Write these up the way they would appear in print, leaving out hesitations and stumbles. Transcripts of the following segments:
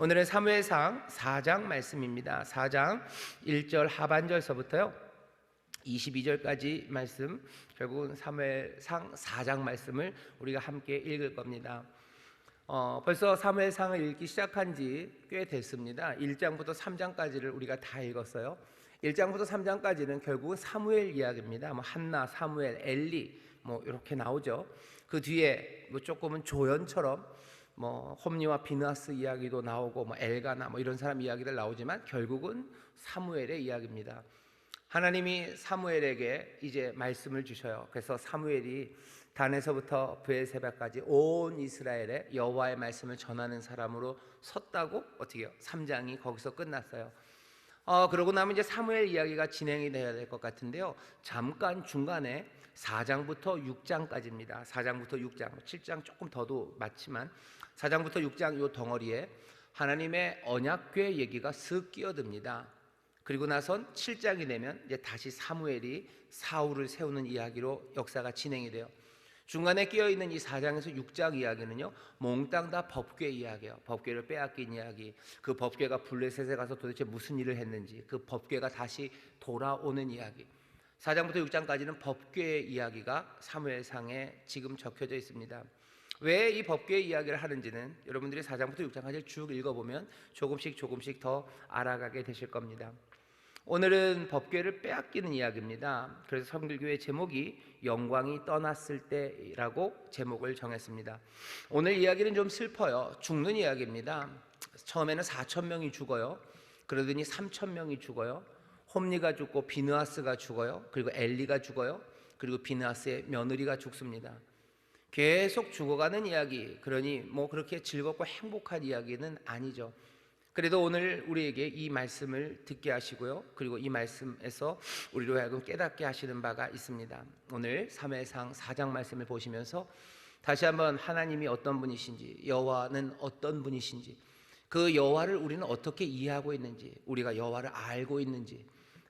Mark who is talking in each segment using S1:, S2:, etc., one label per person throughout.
S1: 오늘은 사무엘상 4장 말씀입니다. 4장 1절 하반절서부터요 22절까지 말씀, 결국은 사무엘상 4장 말씀을 우리가 함께 읽을 겁니다. 벌써 사무엘상을 읽기 시작한 지 꽤 됐습니다. 1장부터 3장까지를 우리가 다 읽었어요. 1장부터 3장까지는 결국은 사무엘 이야기입니다. 한나, 사무엘, 엘리 이렇게 나오죠. 그 뒤에 조금은 조연처럼 홈리와 비느하스 이야기도 나오고 엘가나 이런 사람 이야기들 나오지만 결국은 사무엘의 이야기입니다. 하나님이 사무엘에게 이제 말씀을 주셔요. 그래서 사무엘이 단에서부터 브엘세바까지 온 이스라엘에 여호와의 말씀을 전하는 사람으로 섰다고 어떻게 해요? 3장이 거기서 끝났어요. 그러고 나면 이제 사무엘 이야기가 진행이 돼야 될 것 같은데요. 잠깐 중간에 4장부터 6장까지입니다. 4장부터 6장, 7장 조금 더도 맞지만 4장부터 6장 요 덩어리에 하나님의 언약궤 얘기가 쓱 끼어듭니다. 그리고 나선 7장이 되면 이제 다시 사무엘이 사울을 세우는 이야기로 역사가 진행이 돼요. 중간에 끼어있는 이 4장에서 6장 이야기는요, 몽땅 다 법궤 이야기예요. 법궤를 빼앗긴 이야기, 그 법궤가 블레셋에 가서 도대체 무슨 일을 했는지, 그 법궤가 다시 돌아오는 이야기. 4장부터 6장까지는 법궤 이야기가 사무엘상에 지금 적혀져 있습니다. 왜 이 법궤 이야기를 하는지는 여러분들이 4장부터 6장까지 쭉 읽어보면 조금씩 더 알아가게 되실 겁니다. 오늘은 법궤를 빼앗기는 이야기입니다. 그래서 성길교회 제목이 영광이 떠났을 때라고 제목을 정했습니다. 오늘 이야기는 좀 슬퍼요. 죽는 이야기입니다. 처음에는 4,000명이 죽어요. 그러더니 3,000명이 죽어요. 홈리가 죽고 비느하스가 죽어요. 그리고 엘리가 죽어요. 그리고 비느하스의 며느리가 죽습니다. 계속 죽어가는 이야기, 그러니 그렇게 즐겁고 행복한 이야기는 아니죠. 그래도 오늘 우리에게 이 말씀을 듣게 하시고요, 그리고 이 말씀에서 우리로 하여금 깨닫게 하시는 바가 있습니다. 오늘 사무엘상 4장 말씀을 보시면서 다시 한번 하나님이 어떤 분이신지, 여호와는 어떤 분이신지, 그 여호와를 우리는 어떻게 이해하고 있는지, 우리가 여호와를 알고 있는지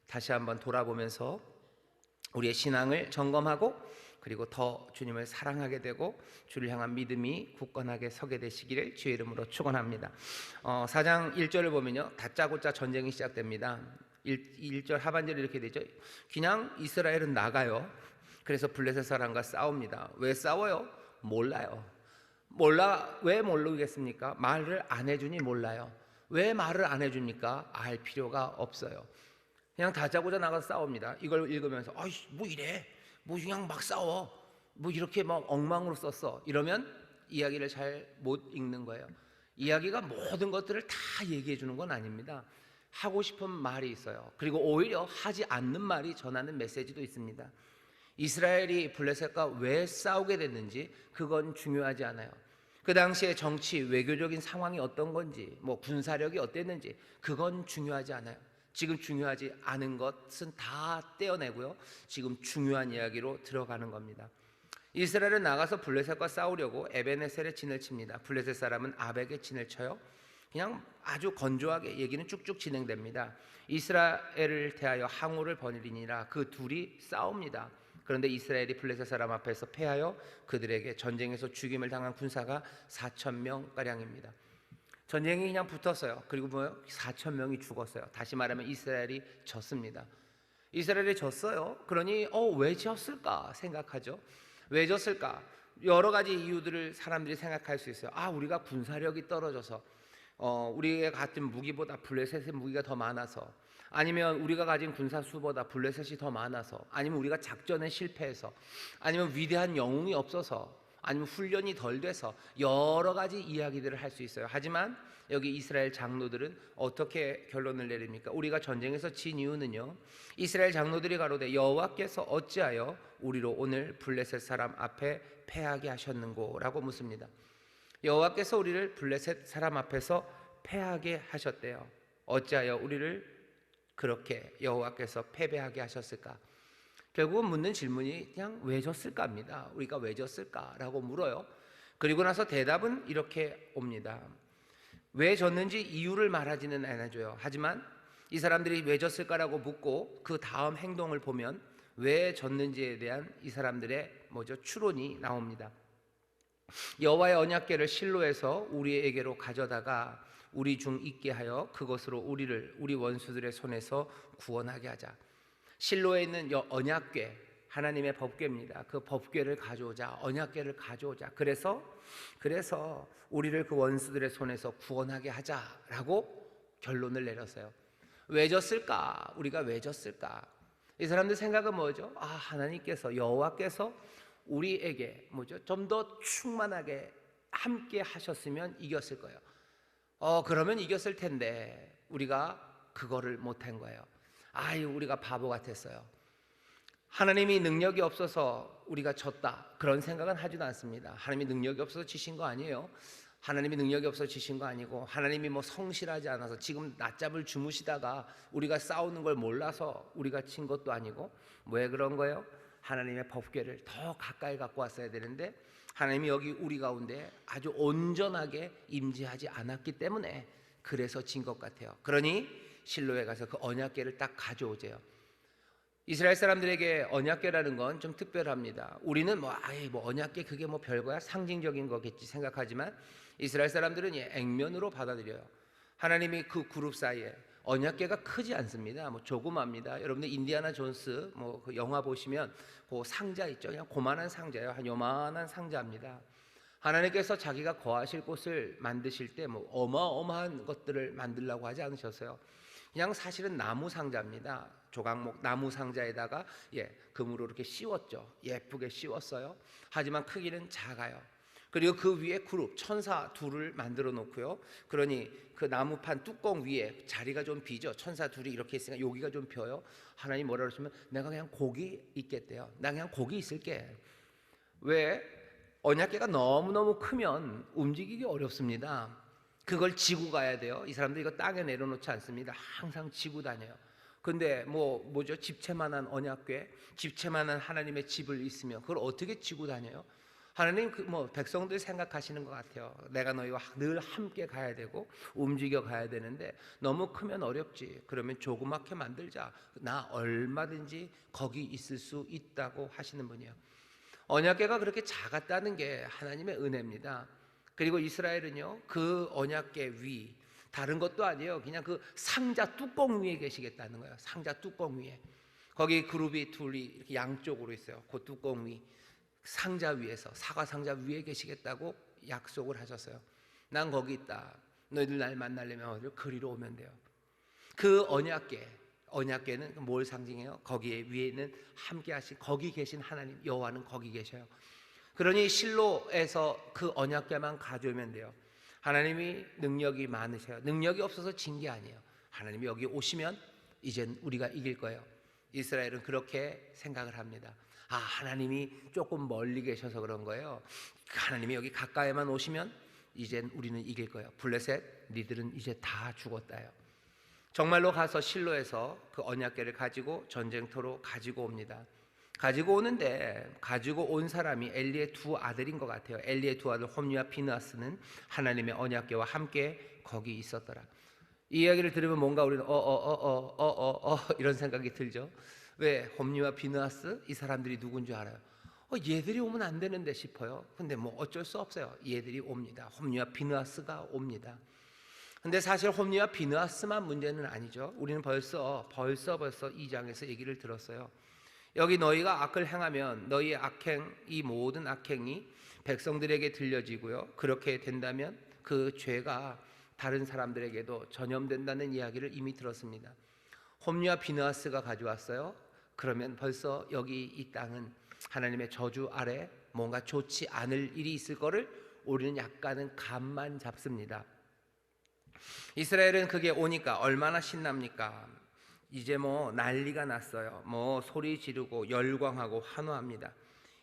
S1: 다시 한번 돌아보면서 우리의 신앙을 점검하고, 그리고 더 주님을 사랑하게 되고 주를 향한 믿음이 굳건하게 서게 되시기를 주의 이름으로 축원합니다. 4장 1절을 보면요, 다짜고짜 전쟁이 시작됩니다. 1절 하반절이 이렇게 되죠. 그냥 이스라엘은 나가요. 그래서 블레셋 사람과 싸웁니다. 왜 싸워요? 몰라요. 왜 모르겠습니까? 말을 안 해주니 몰라요. 왜 말을 안 해줍니까? 알 필요가 없어요. 그냥 다짜고짜 나가서 싸웁니다. 이걸 읽으면서 이래? 그냥 막 싸워. 이렇게 엉망으로 썼어. 이러면 이야기를 잘 못 읽는 거예요. 이야기가 모든 것들을 다 얘기해 주는 건 아닙니다. 하고 싶은 말이 있어요. 그리고 오히려 하지 않는 말이 전하는 메시지도 있습니다. 이스라엘이 블레셋과 왜 싸우게 됐는지 그건 중요하지 않아요. 그 당시에 정치, 외교적인 상황이 어떤 건지, 군사력이 어땠는지 그건 중요하지 않아요. 지금 중요하지 않은 것은 다 떼어내고요, 지금 중요한 이야기로 들어가는 겁니다. 이스라엘은 나가서 블레셋과 싸우려고 에베네셀에 진을 칩니다. 블레셋 사람은 아벡에 진을 쳐요. 그냥 아주 건조하게 얘기는 쭉쭉 진행됩니다. 이스라엘을 대하여 항우를 벌이니라, 그 둘이 싸웁니다. 그런데 이스라엘이 블레셋 사람 앞에서 패하여 그들에게 전쟁에서 죽임을 당한 군사가 4,000명가량입니다. 전쟁이 그냥 붙었어요. 그리고 4,000명이 죽었어요. 다시 말하면 이스라엘이 졌습니다. 이스라엘이 졌어요. 그러니 왜 졌을까 생각하죠. 왜 졌을까? 여러 가지 이유들을 사람들이 생각할 수 있어요. 우리가 군사력이 떨어져서, 우리가 가진 무기보다 블레셋의 무기가 더 많아서, 아니면 우리가 가진 군사수보다 블레셋이 더 많아서, 아니면 우리가 작전에 실패해서, 아니면 위대한 영웅이 없어서, 아니면 훈련이 덜 돼서, 여러 가지 이야기들을 할 수 있어요. 하지만 여기 이스라엘 장로들은 어떻게 결론을 내립니까? 우리가 전쟁에서 진 이유는요, 이스라엘 장로들이 가로되 여호와께서 어찌하여 우리로 오늘 블레셋 사람 앞에 패하게 하셨는고? 라고 묻습니다. 여호와께서 우리를 블레셋 사람 앞에서 패하게 하셨대요. 어찌하여 우리를 그렇게 여호와께서 패배하게 하셨을까? 결국은 묻는 질문이 그냥 왜 졌을까입니다. 우리가 왜 졌을까라고 물어요. 그리고 나서 대답은 이렇게 옵니다. 왜 졌는지 이유를 말하지는 않아줘요. 하지만 이 사람들이 왜 졌을까라고 묻고 그 다음 행동을 보면 왜 졌는지에 대한 이 사람들의 추론이 나옵니다. 여호와의 언약궤를 실로에서 우리에게로 가져다가 우리 중 있게 하여 그것으로 우리를 우리 원수들의 손에서 구원하게 하자. 실로에 있는 언약궤, 하나님의 법궤입니다. 그 법궤를 가져오자. 언약궤를 가져오자. 그래서 우리를 그 원수들의 손에서 구원하게 하자라고 결론을 내렸어요. 왜 졌을까? 우리가 왜 졌을까? 이 사람들 생각은 뭐죠? 하나님께서, 여호와께서 우리에게 좀 더 충만하게 함께 하셨으면 이겼을 거예요. 그러면 이겼을 텐데 우리가 그거를 못한 거예요. 우리가 바보 같았어요. 하나님이 능력이 없어서 우리가 졌다, 그런 생각은 하지도 않습니다. 하나님이 능력이 없어서 지신 거 아니에요. 하나님이 능력이 없어서 지신 거 아니고, 하나님이 성실하지 않아서 지금 낮잠을 주무시다가 우리가 싸우는 걸 몰라서 우리가 친 것도 아니고. 왜 그런 거예요? 하나님의 법궤를 더 가까이 갖고 왔어야 되는데 하나님이 여기 우리 가운데 아주 온전하게 임재하지 않았기 때문에 그래서 진 것 같아요. 그러니 실로에 가서 그 언약궤를 딱 가져오세요. 이스라엘 사람들에게 언약궤라는 건 좀 특별합니다. 우리는 언약궤 그게 별거야, 상징적인 거겠지 생각하지만 이스라엘 사람들은 액면으로 받아들여요. 하나님이 그 그룹 사이에 언약궤가 크지 않습니다. 조그맣니다. 여러분들 인디아나 존스 그 영화 보시면 그 상자 있죠. 그냥 고만한 상자예요. 한 요만한 상자입니다. 하나님께서 자기가 거하실 곳을 만드실 때 어마어마한 것들을 만들려고 하지 않으셨어요. 그냥 사실은 나무 상자입니다. 조각목 나무 상자에다가 금으로 이렇게 씌웠죠. 예쁘게 씌웠어요. 하지만 크기는 작아요. 그리고 그 위에 그룹 천사 둘을 만들어 놓고요. 그러니 그 나무판 뚜껑 위에 자리가 좀 비죠. 천사 둘이 이렇게 있으니까 여기가 좀 벼요. 하나님 뭐라 그러시면 내가 그냥 거기 있겠대요. 나 그냥 거기 있을게. 왜? 언약궤가 너무너무 크면 움직이기 어렵습니다. 그걸 지고 가야 돼요. 이 사람들 이거 땅에 내려놓지 않습니다. 항상 지고 다녀요. 근데 집채만한 언약궤, 집채만한 하나님의 집을 있으면 그걸 어떻게 지고 다녀요? 하나님 백성들 생각하시는 것 같아요. 내가 너희와 늘 함께 가야 되고 움직여 가야 되는데 너무 크면 어렵지. 그러면 조그맣게 만들자. 나 얼마든지 거기 있을 수 있다고 하시는 분이에요. 언약궤가 그렇게 작았다는 게 하나님의 은혜입니다. 그리고 이스라엘은요, 그 언약궤 위, 다른 것도 아니에요. 그냥 그 상자 뚜껑 위에 계시겠다는 거예요. 상자 뚜껑 위에. 거기 그룹이 둘이 이렇게 양쪽으로 있어요. 그 뚜껑 위, 상자 위에서, 사과 상자 위에 계시겠다고 약속을 하셨어요. 난 거기 있다. 너희들 날 만나려면 어디를 그리로 오면 돼요. 그 언약궤는 뭘 상징해요? 거기에 위에는 함께 하신, 거기 계신 하나님 여호와는 거기 계셔요. 그러니 실로에서 그 언약궤만 가져오면 돼요. 하나님이 능력이 많으셔요. 능력이 없어서 진 게 아니에요. 하나님이 여기 오시면 이젠 우리가 이길 거예요. 이스라엘은 그렇게 생각을 합니다. 하나님이 조금 멀리 계셔서 그런 거예요. 하나님이 여기 가까이만 오시면 이젠 우리는 이길 거예요. 블레셋, 니들은 이제 다 죽었다요. 정말로 가서 실로에서 그 언약궤를 가지고 전쟁터로 가지고 옵니다. 가지고 오는데 가지고 온 사람이 엘리의 두 아들인 것 같아요. 엘리의 두 아들 홈리와 비느하스는 하나님의 언약궤와 함께 거기 있었더라. 이 이야기를 들으면 뭔가 우리는 이런 생각이 들죠. 왜? 홈리와 비느하스, 이 사람들이 누군 줄 알아요? 얘들이 오면 안 되는데 싶어요. 근데 어쩔 수 없어요. 얘들이 옵니다. 홈리와 비느하스가 옵니다. 근데 사실 홈리와 비느하스만 문제는 아니죠. 우리는 벌써 2장에서 얘기를 들었어요. 여기 너희가 악을 행하면 너희의 악행, 이 모든 악행이 백성들에게 들려지고요. 그렇게 된다면 그 죄가 다른 사람들에게도 전염된다는 이야기를 이미 들었습니다. 홈리와 비느하스가 가져왔어요. 그러면 벌써 여기 이 땅은 하나님의 저주 아래 뭔가 좋지 않을 일이 있을 거를 우리는 약간은 감만 잡습니다. 이스라엘은 그게 오니까 얼마나 신납니까? 이제 난리가 났어요. 소리 지르고 열광하고 환호합니다.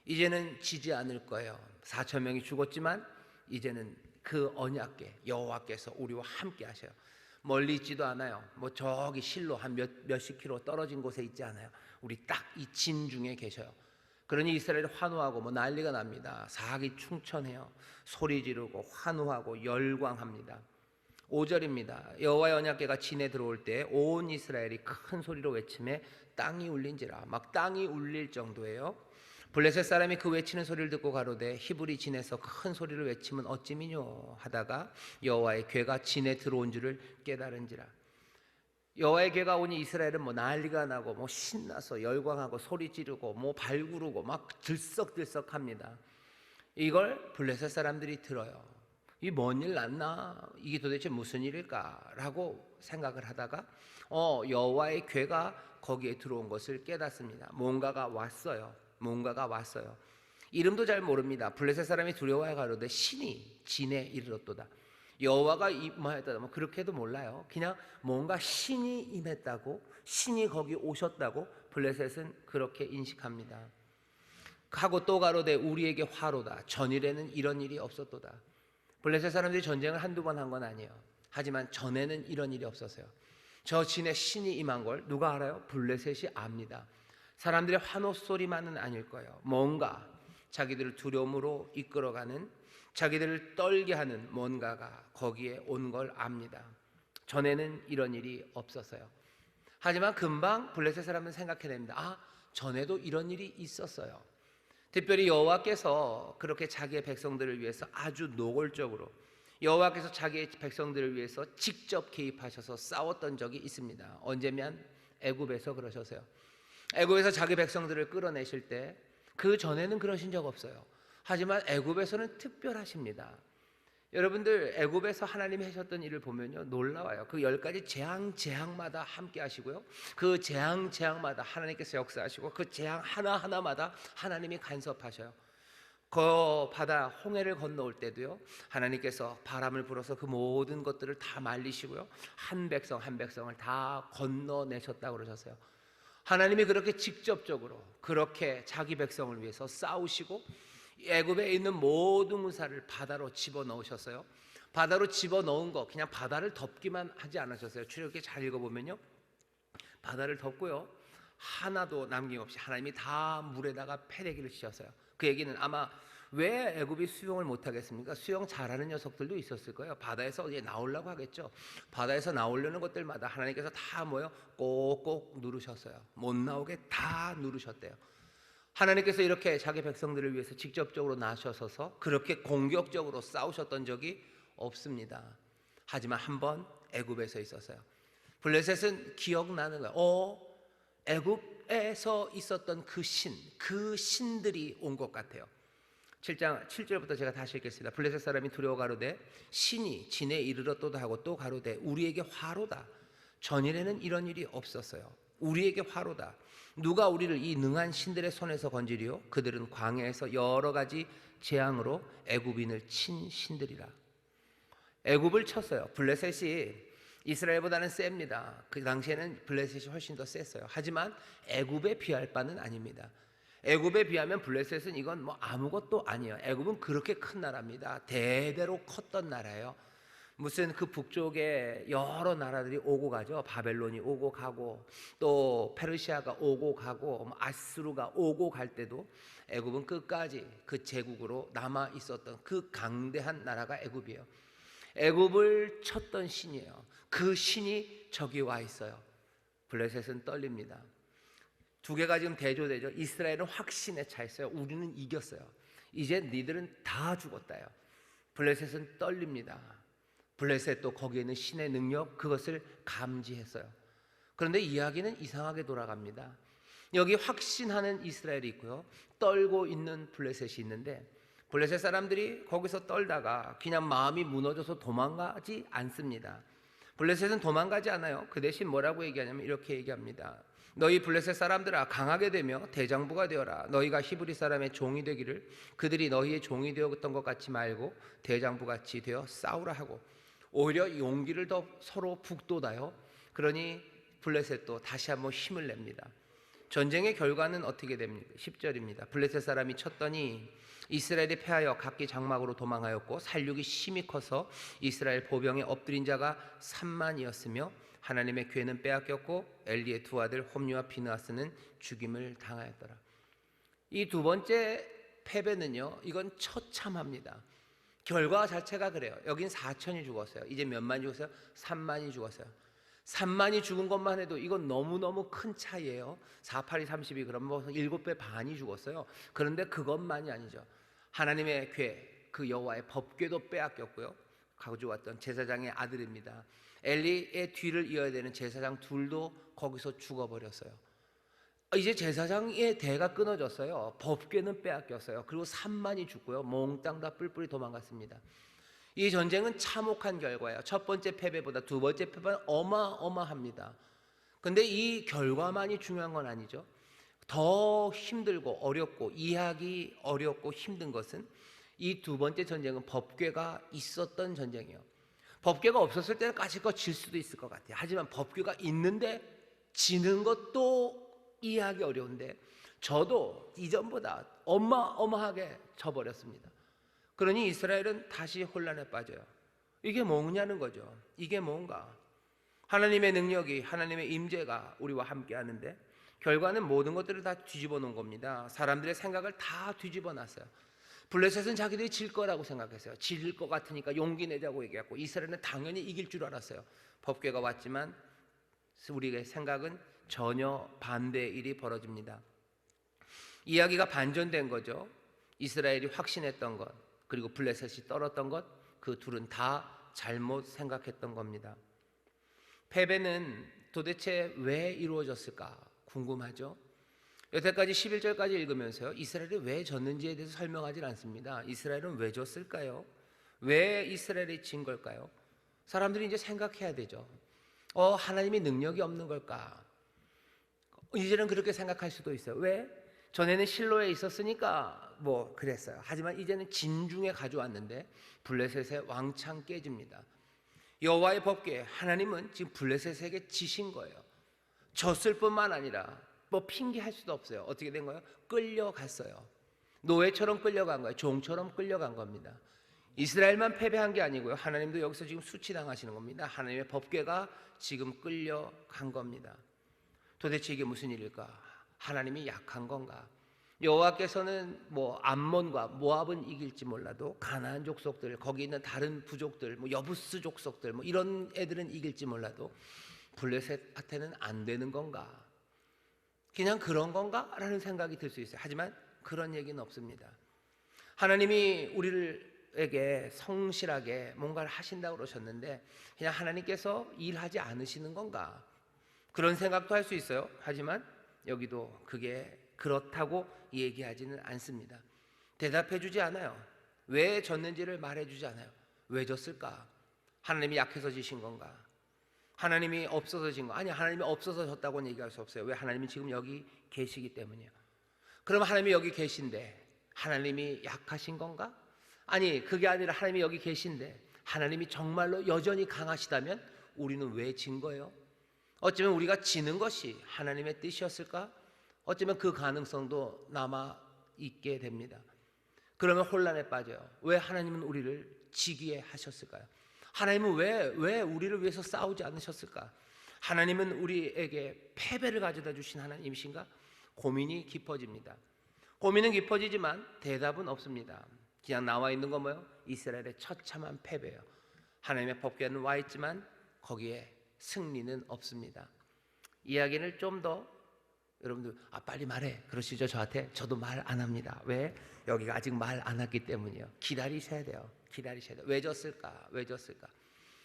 S1: 이제는 지지 않을 거예요. 4천 명이 죽었지만 이제는 그 언약궤 여호와께서 우리와 함께 하셔요. 멀리 있지도 않아요. 저기 실로 한 몇십 킬로 떨어진 곳에 있지 않아요. 우리 딱 이 진 중에 계셔요. 그러니 이스라엘이 환호하고 난리가 납니다. 사악이 충천해요. 소리 지르고 환호하고 열광합니다. 5절입니다. 여호와의 언약궤가 진에 들어올 때 온 이스라엘이 큰 소리로 외치매 땅이 울린지라. 막 땅이 울릴 정도예요. 블레셋 사람이 그 외치는 소리를 듣고 가로되 히브리 진에서 큰 소리를 외치면 어찌미뇨 하다가 여호와의 괴가 진에 들어온 줄을 깨달은지라. 여호와의 괴가 오니 이스라엘은 뭐 난리가 나고 뭐 신나서 열광하고 소리 지르고 뭐 발구르고 막 들썩들썩합니다. 이걸 블레셋 사람들이 들어요. 이 뭔 일 났나? 이게 도대체 무슨 일일까라고 생각을 하다가 여호와의 괴가 거기에 들어온 것을 깨닫습니다. 뭔가가 왔어요. 이름도 잘 모릅니다. 블레셋 사람이 두려워하여 가로되 신이 진에 이르렀도다. 여호와가 임하였다. 뭐 그렇게도 몰라요. 그냥 뭔가 신이 임했다고, 신이 거기 오셨다고 블레셋은 그렇게 인식합니다. 하고 또 가로되 우리에게 화로다. 전일에는 이런 일이 없었도다. 블레셋 사람들이 전쟁을 한두 번 한 건 아니에요. 하지만 전에는 이런 일이 없었어요. 저 진에 신이 임한 걸 누가 알아요? 블레셋이 압니다. 사람들의 환호 소리만은 아닐 거예요. 뭔가 자기들을 두려움으로 이끌어가는, 자기들을 떨게 하는 뭔가가 거기에 온 걸 압니다. 전에는 이런 일이 없었어요. 하지만 금방 블레셋 사람은 생각해냅니다. 전에도 이런 일이 있었어요. 특별히 여호와께서 그렇게 자기의 백성들을 위해서 아주 노골적으로, 여호와께서 자기의 백성들을 위해서 직접 개입하셔서 싸웠던 적이 있습니다. 언제면 애굽에서 그러셨어요. 애굽에서 자기 백성들을 끌어내실 때 그 전에는 그러신 적 없어요. 하지만 애굽에서는 특별하십니다. 여러분들 애굽에서 하나님이 하셨던 일을 보면요 놀라워요. 그 10가지 재앙마다 함께 하시고요, 그 재앙마다 하나님께서 역사하시고, 그 재앙 하나하나마다 하나님이 간섭하셔요. 그 바다 홍해를 건너올 때도요 하나님께서 바람을 불어서 그 모든 것들을 다 말리시고요, 한 백성 한 백성을 다 건너내셨다고 그러셨어요. 하나님이 그렇게 직접적으로 그렇게 자기 백성을 위해서 싸우시고, 애굽에 있는 모든 문사를 바다로 집어넣으셨어요. 바다로 집어넣은 거 그냥 바다를 덮기만 하지 않으셨어요. 출애굽기 잘 읽어보면요 바다를 덮고요 하나도 남김없이 하나님이 다 물에다가 패대기를 씌셨어요. 그 얘기는 아마 왜 애굽이 수영을 못하겠습니까? 수영 잘하는 녀석들도 있었을 거예요. 바다에서 이제 나오려고 하겠죠. 바다에서 나오려는 것들마다 하나님께서 다 꼭꼭 누르셨어요. 못 나오게 다 누르셨대요. 하나님께서 이렇게 자기 백성들을 위해서 직접적으로 나서셔서 그렇게 공격적으로 싸우셨던 적이 없습니다. 하지만 한 번 애굽에서 있었어요. 블레셋은 기억나는 거예요. 애굽에서 있었던 그 신들이 온 것 같아요. 7장 7절부터 제가 다시 읽겠습니다. 블레셋 사람이 두려워 가로되 신이 진에 이르렀도다 하고 또 가로되 우리에게 화로다. 전일에는 이런 일이 없었어요. 우리에게 화로다. 누가 우리를 이 능한 신들의 손에서 건지리요? 그들은 광야에서 여러 가지 재앙으로 애굽인을 친 신들이라. 애굽을 쳤어요. 블레셋이 이스라엘보다는 셉니다. 그 당시에는 블레셋이 훨씬 더 셌어요. 하지만 애굽에 비할 바는 아닙니다. 애굽에 비하면 블레셋은 이건 뭐 아무것도 아니에요. 애굽은 그렇게 큰 나라입니다. 대대로 컸던 나라예요. 무슨 그 북쪽에 여러 나라들이 오고 가죠. 바벨론이 오고 가고 또 페르시아가 오고 가고 아수르가 오고 갈 때도 애굽은 끝까지 그 제국으로 남아 있었던 그 강대한 나라가 애굽이에요. 애굽을 쳤던 신이에요. 그 신이 저기 와 있어요. 블레셋은 떨립니다. 두 개가 지금 대조되죠. 이스라엘은 확신에 차 있어요. 우리는 이겼어요. 이제 니들은 다 죽었다요. 블레셋은 떨립니다. 블레셋도 거기에 있는 신의 능력, 그것을 감지했어요. 그런데 이야기는 이상하게 돌아갑니다. 여기 확신하는 이스라엘이 있고요, 떨고 있는 블레셋이 있는데, 블레셋 사람들이 거기서 떨다가 그냥 마음이 무너져서 도망가지 않습니다. 블레셋은 도망가지 않아요. 그 대신 뭐라고 얘기하냐면 이렇게 얘기합니다. 너희 블레셋 사람들아, 강하게 되며 대장부가 되어라. 너희가 히브리 사람의 종이 되기를 그들이 너희의 종이 되었던 것 같이 말고 대장부같이 되어 싸우라 하고, 오히려 용기를 더 서로 북돋아요. 그러니 블레셋도 다시 한번 힘을 냅니다. 전쟁의 결과는 어떻게 됩니까? 10절입니다. 블레셋 사람이 쳤더니 이스라엘이 패하여 각기 장막으로 도망하였고 살육이 심히 커서 이스라엘 보병에 엎드린 자가 3만이었으며 하나님의 괴는 빼앗겼고 엘리의 두 아들 홈리와 비느하스는 죽임을 당하였더라. 이 두 번째 패배는요, 이건 처참합니다. 결과 자체가 그래요. 여긴 4천이 죽었어요. 이제 몇만이 죽었어요? 3만이 죽었어요. 3만이 죽은 것만 해도 이건 너무너무 큰 차이예요. 4, 8이 32, 그럼 뭐 7배 반이 죽었어요. 그런데 그것만이 아니죠. 하나님의 궤, 그 여호와의 법궤도 빼앗겼고요. 가져왔던 제사장의 아들입니다. 엘리의 뒤를 이어야 되는 제사장 둘도 거기서 죽어버렸어요. 이제 제사장의 대가 끊어졌어요. 법궤는 빼앗겼어요. 그리고 3만이 죽고요. 몽땅 다 뿔뿔이 도망갔습니다. 이 전쟁은 참혹한 결과예요. 첫 번째 패배보다 두 번째 패배는 어마어마합니다. 근데 이 결과만이 중요한 건 아니죠. 더 힘들고 어렵고 이해하기 어렵고 힘든 것은 이 두 번째 전쟁은 법궤가 있었던 전쟁이에요. 법궤가 없었을 때는 까짓것 질 수도 있을 것 같아요. 하지만 법궤가 있는데 지는 것도 이해하기 어려운데 저도 이전보다 어마어마하게 져버렸습니다. 그러니 이스라엘은 다시 혼란에 빠져요. 이게 뭐냐는 거죠. 이게 뭔가? 하나님의 능력이, 하나님의 임재가 우리와 함께 하는데 결과는 모든 것들을 다 뒤집어 놓은 겁니다. 사람들의 생각을 다 뒤집어 놨어요. 블레셋은 자기들이 질 거라고 생각했어요. 질 것 같으니까 용기 내자고 얘기했고, 이스라엘은 당연히 이길 줄 알았어요. 법궤가 왔지만 우리의 생각은 전혀 반대의 일이 벌어집니다. 이야기가 반전된 거죠. 이스라엘이 확신했던 것, 그리고 블레셋이 떨었던 것, 그 둘은 다 잘못 생각했던 겁니다. 패배는 도대체 왜 이루어졌을까 궁금하죠? 여태까지 11절까지 읽으면서요, 이스라엘이 왜 졌는지에 대해서 설명하지 않습니다. 이스라엘은 왜 졌을까요? 왜 이스라엘이 진 걸까요? 사람들이 이제 생각해야 되죠. 하나님이 능력이 없는 걸까? 이제는 그렇게 생각할 수도 있어요. 왜? 전에는 실로에 있었으니까 뭐 그랬어요. 하지만 이제는 진중에 가져왔는데 블레셋의 왕창 깨집니다. 여호와의 법궤, 하나님은 지금 블레셋에게 지신 거예요. 졌을 뿐만 아니라 뭐 핑계할 수도 없어요. 어떻게 된 거예요? 끌려갔어요. 노예처럼 끌려간 거예요. 종처럼 끌려간 겁니다. 이스라엘만 패배한 게 아니고요, 하나님도 여기서 지금 수치당하시는 겁니다. 하나님의 법궤가 지금 끌려간 겁니다. 도대체 이게 무슨 일일까? 하나님이 약한 건가? 여호와께서는 뭐 암몬과 모압은 이길지 몰라도 가나안 족속들, 거기 있는 다른 부족들, 뭐 여부스 족속들, 뭐 이런 애들은 이길지 몰라도 블레셋한테는 안 되는 건가? 그냥 그런 건가? 라는 생각이 들 수 있어요. 하지만 그런 얘기는 없습니다. 하나님이 우리에게 성실하게 뭔가를 하신다고 그러셨는데 그냥 하나님께서 일하지 않으시는 건가? 그런 생각도 할 수 있어요. 하지만 여기도 그게 그렇다고 얘기하지는 않습니다. 대답해 주지 않아요. 왜 졌는지를 말해 주지 않아요. 왜 졌을까? 하나님이 약해서 지신 건가? 하나님이 없어서 진 거? 아니, 하나님이 없어서 졌다고는 얘기할 수 없어요. 왜? 하나님이 지금 여기 계시기 때문이에요. 그럼 하나님이 여기 계신데 하나님이 약하신 건가? 아니, 그게 아니라 하나님이 여기 계신데 하나님이 정말로 여전히 강하시다면 우리는 왜 진 거예요? 어쩌면 우리가 지는 것이 하나님의 뜻이었을까? 어쩌면 그 가능성도 남아 있게 됩니다. 그러면 혼란에 빠져요. 왜 하나님은 우리를 지기에 하셨을까요? 하나님은 왜 우리를 위해서 싸우지 않으셨을까? 하나님은 우리에게 패배를 가져다 주신 하나님이신가? 고민이 깊어집니다. 고민은 깊어지지만 대답은 없습니다. 그냥 나와 있는 건 뭐예요? 이스라엘의 처참한 패배예요. 하나님의 법궤는 와 있지만 거기에 승리는 없습니다. 이야기를 좀 더 여러분들 빨리 말해 그러시죠 저한테? 저도 말 안 합니다. 왜? 여기가 아직 말 안 했기 때문이에요. 기다리셔야 돼요. 기다리셔야 돼요. 왜 졌을까? 왜 졌을까?